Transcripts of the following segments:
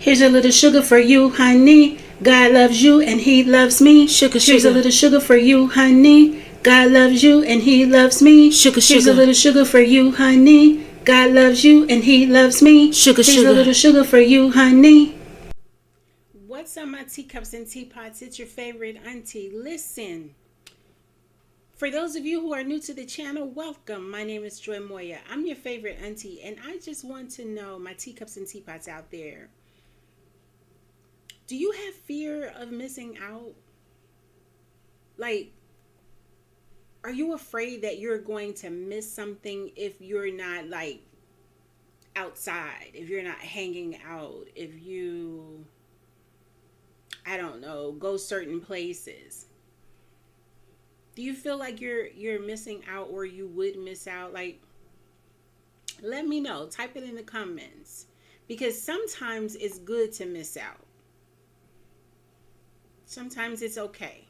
Here's a little sugar for you, honey. God loves you and he loves me. Sugar, sugar. Here's a little sugar for you, honey. God loves you and he loves me. Sugar, sugar. Here's a little sugar for you, honey. God loves you and he loves me. Sugar, sugar. Here's a little sugar for you, honey. What's up, my teacups and teapots? It's your favorite auntie. Listen. For those of you who are new to the channel, welcome. My name is Joy Moya. I'm your favorite auntie, and I just want to know, my teacups and teapots out there, do you have fear of missing out? Like, are you afraid that you're going to miss something if you're not, like, outside, if you're not hanging out, if you, I don't know, go certain places? Do you feel like you're missing out, or you would miss out? Like, let me know. Type it in the comments, because sometimes it's good to miss out. Sometimes it's okay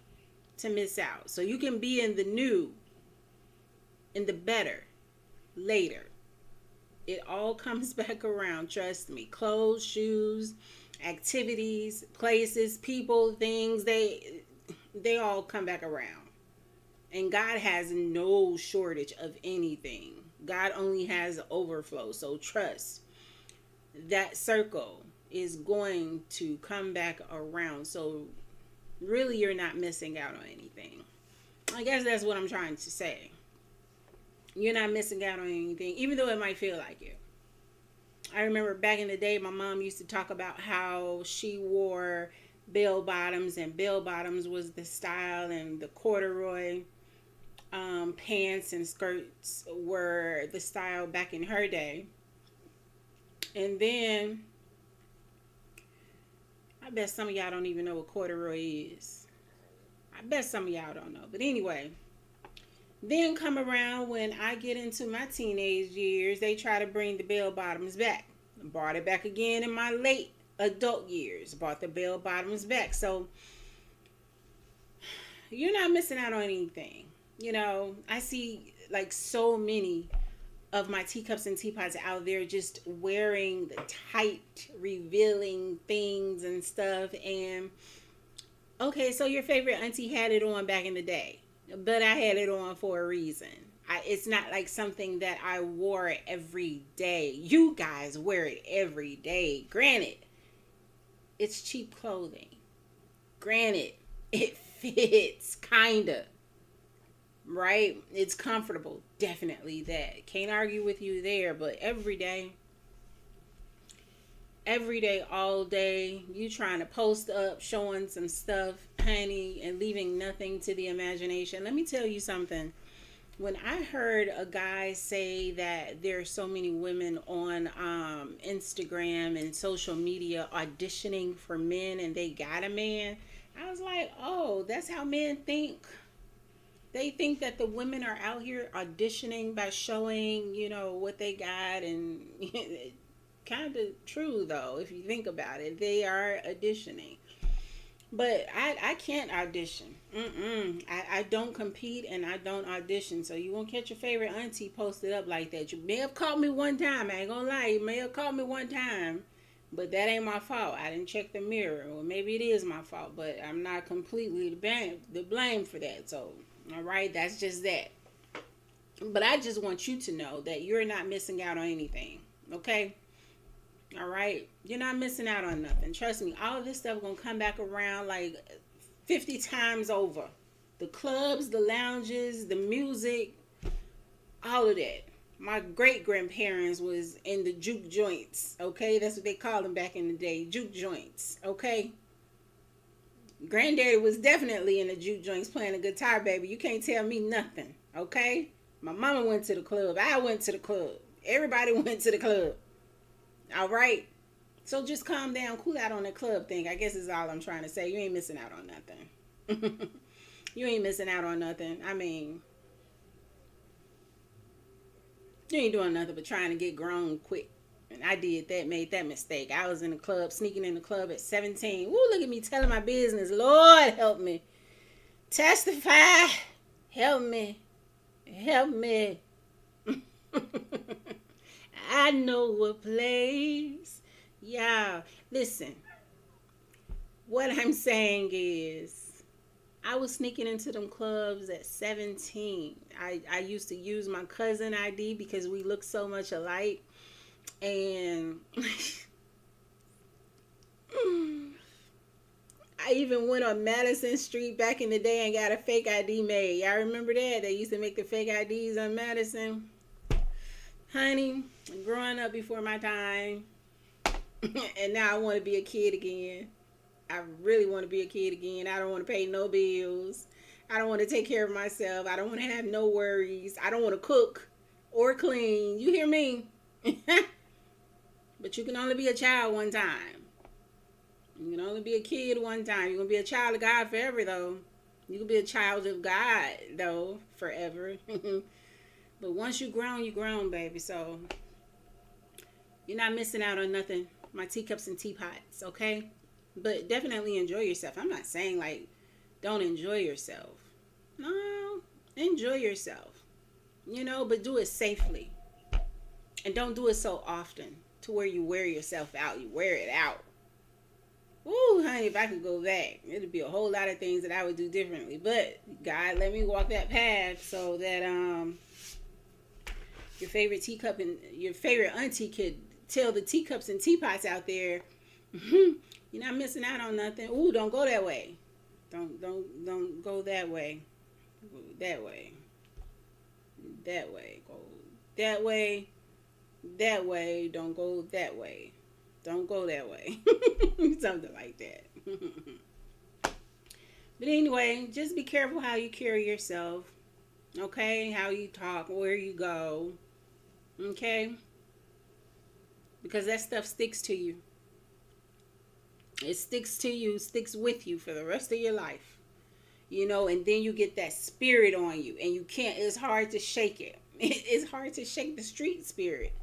to miss out, so you can be in the new, in the better later. It all comes back around, trust me. Clothes, shoes, activities, places, people, things, they all come back around. And God has no shortage of anything. God only has overflow. So trust, that circle is going to come back around. So really, you're not missing out on anything. I guess that's what I'm trying to say. You're not missing out on anything, even though it might feel like it. I remember back in the day, my mom used to talk about how she wore bell bottoms, and bell bottoms was the style, and the corduroy pants and skirts were the style back in her day. And then I bet some of y'all don't even know what corduroy is. I bet some of y'all don't know. But anyway, then come around when I get into my teenage years, they try to bring the bell bottoms back. Brought it back again in my late adult years. Brought the bell bottoms back. So you're not missing out on anything. You know, I see like so many of my teacups and teapots out there just wearing the tight, revealing things and stuff. And okay, so your favorite auntie had it on back in the day, but I had it on for a reason. It's not like something that I wore every day. You guys wear it every day. Granted, it's cheap clothing. Granted, it fits, kinda. Right? It's comfortable. Definitely that. Can't argue with you there. But every day, all day, you trying to post up, showing some stuff, honey, and leaving nothing to the imagination. Let me tell you something. When I heard a guy say that there are so many women on Instagram and social media auditioning for men and they got a man, I was like, oh, that's how men think. They think that the women are out here auditioning by showing, you know, what they got. And kind of true, though, if you think about it. They are auditioning. But I can't audition. I don't compete and I don't audition. So you won't catch your favorite auntie posted up like that. You may have caught me one time. I ain't gonna lie. You may have caught me one time. But that ain't my fault. I didn't check the mirror. Or maybe it is my fault. But I'm not completely the blame for that. So, all right, that's just that. But I just want you to know that you're not missing out on anything. Okay? All right? You're not missing out on nothing. Trust me, all of this stuff going to come back around like 50 times over. The clubs, the lounges, the music, all of that. My great-grandparents was in the juke joints. Okay? That's what they called them back in the day. Juke joints. Okay? Granddaddy was definitely in the juke joints playing a guitar, baby. You can't tell me nothing, okay? My mama went to the club. I went to the club. Everybody went to the club. All right? So just calm down, cool out on the club thing. I guess is all I'm trying to say. You ain't missing out on nothing. You ain't missing out on nothing. I mean, you ain't doing nothing but trying to get grown quick. And I did that, made that mistake. I was in the club, sneaking in the club at 17. Woo, look at me telling my business. Lord, help me. Testify. Help me. Help me. I know a place Yeah. Listen, what I'm saying is, I was sneaking into them clubs at 17. I used to use my cousin ID because we look so much alike. And I even went on Madison Street back in the day and got a fake ID made. Y'all remember that? They used to make the fake IDs on Madison. Honey, growing up before my time. And now I want to be a kid again. I really want to be a kid again. I don't want to pay no bills. I don't want to take care of myself. I don't want to have no worries. I don't want to cook or clean. You hear me? But you can only be a child one time. You can only be a kid one time. You're going to be a child of God forever, though. You can be a child of God, though, forever. But once you grown, baby. So you're not missing out on nothing. My teacups and teapots, okay? But definitely enjoy yourself. I'm not saying, like, don't enjoy yourself. No, enjoy yourself. But do it safely. And don't do it so often to where you wear yourself out. You wear it out. Ooh, honey, if I could go back, it'd be a whole lot of things that I would do differently. But God, let me walk that path so that your favorite teacup and your favorite auntie could tell the teacups and teapots out there, you're not missing out on nothing. Ooh, don't go that way. Don't go that way. Go that way. That way. Go that way. That way. Don't go that way. Don't go that way. Something like that. But anyway, just be careful how you carry yourself. Okay? How you talk, where you go. Okay? Because that stuff sticks to you. It sticks to you, sticks with you for the rest of your life. And then you get that spirit on you. And it's hard to shake it. It's hard to shake the street spirit.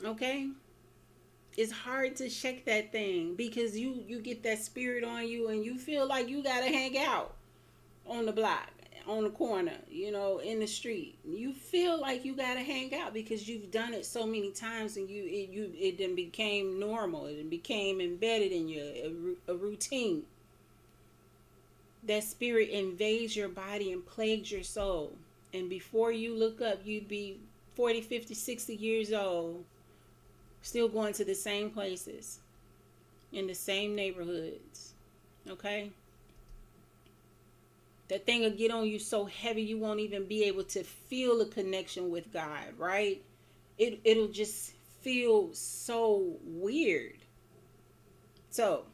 Okay? It's hard to shake that thing because you get that spirit on you and you feel like you got to hang out on the block, on the corner, in the street. You feel like you got to hang out because you've done it so many times and it then became normal. It became embedded in you, a routine. That spirit invades your body and plagues your soul. And before you look up, you'd be 40, 50, 60 years old, still going to the same places, in the same neighborhoods. Okay? That thing will get on you so heavy you won't even be able to feel a connection with God, right? It'll just feel so weird. So,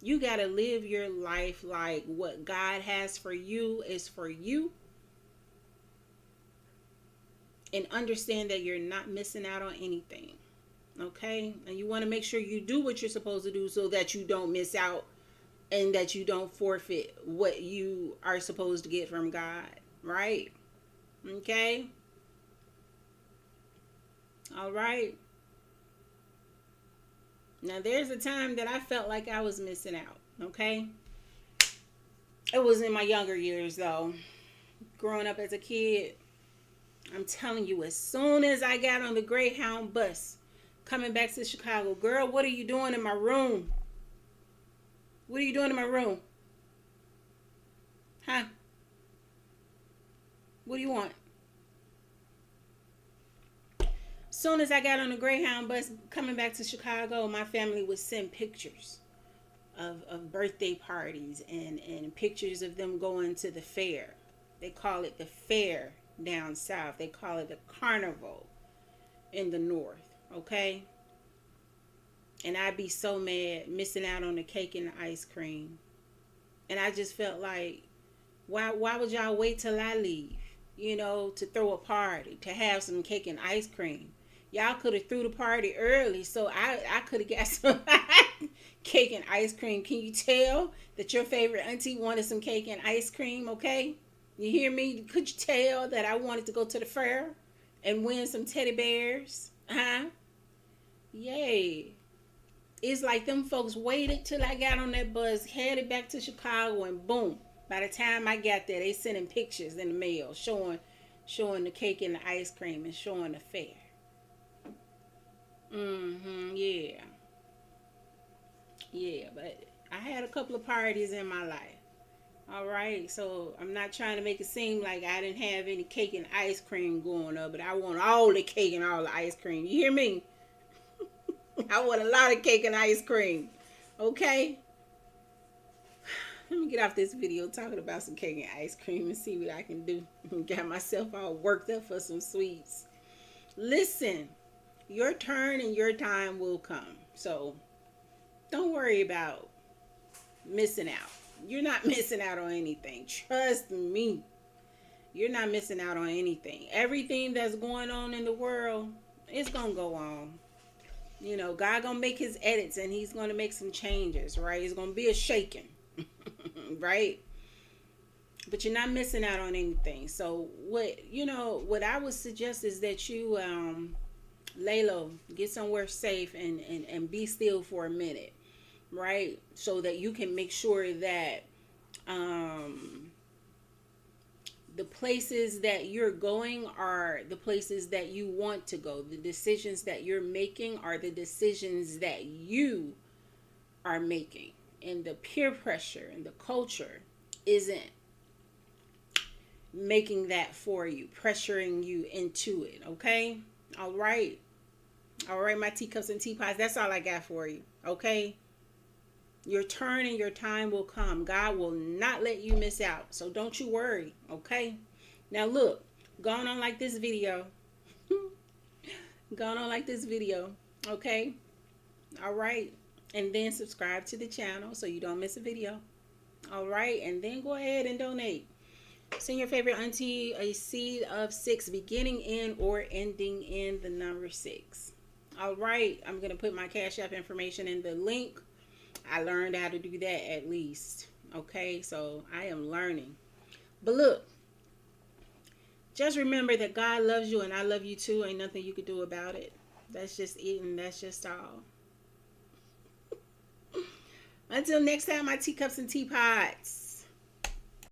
you got to live your life like what God has for you is for you. And understand that you're not missing out on anything. Okay? And you want to make sure you do what you're supposed to do so that you don't miss out and that you don't forfeit what you are supposed to get from God. Right? Okay? All right. Now, there's a time that I felt like I was missing out. Okay? It was in my younger years, though. Growing up as a kid, I'm telling you, as soon as I got on the Greyhound bus coming back to Chicago, girl, what are you doing in my room? What are you doing in my room? Huh? What do you want? Soon as I got on the Greyhound bus coming back to Chicago, my family would send pictures of birthday parties and pictures of them going to the fair. They call it the fair down south. They call it the carnival in the north. Okay? And I'd be so mad missing out on the cake and the ice cream. And I just felt like, why would y'all wait till I leave? To throw a party, to have some cake and ice cream. Y'all could have threw the party early so I could have got some cake and ice cream. Can you tell that your favorite auntie wanted some cake and ice cream, okay? You hear me? Could you tell that I wanted to go to the fair and win some teddy bears? Huh? Yay. It's like them folks waited till I got on that bus, headed back to Chicago, and boom. By the time I got there, they sending pictures in the mail showing the cake and the ice cream and showing the fair. Yeah. Yeah, but I had a couple of parties in my life. All right, so I'm not trying to make it seem like I didn't have any cake and ice cream going up, but I want all the cake and all the ice cream. You hear me? I want a lot of cake and ice cream. Okay? Let me get off this video talking about some cake and ice cream and see what I can do. Got myself all worked up for some sweets. Listen, your turn and your time will come. So don't worry about missing out. You're not missing out on anything. Trust me. You're not missing out on anything. Everything that's going on in the world, it's gonna go on. You know, God gonna make his edits and he's gonna make some changes, right? It's gonna be a shaking, right? But you're not missing out on anything. So what I would suggest is that you lay low, get somewhere safe and be still for a minute, right? So that you can make sure that um the places that you're going are the places that you want to go. The decisions that you're making are the decisions that you are making. And the peer pressure and the culture isn't making that for you, pressuring you into it. Okay? All right. All right, my teacups and teapots. That's all I got for you. Okay? Your turn and your time will come. God will not let you miss out. So don't you worry, okay? Now look, going on like this video. Going on like this video, okay? All right. And then subscribe to the channel so you don't miss a video. All right. And then go ahead and donate. Send your favorite auntie a seed of 6 beginning in or ending in the number 6. All right. I'm going to put my Cash App information in the link. I learned how to do that at least. Okay, so I am learning. But look, just remember that God loves you and I love you too. Ain't nothing you could do about it. That's just it and that's just all. Until next time, my teacups and teapots.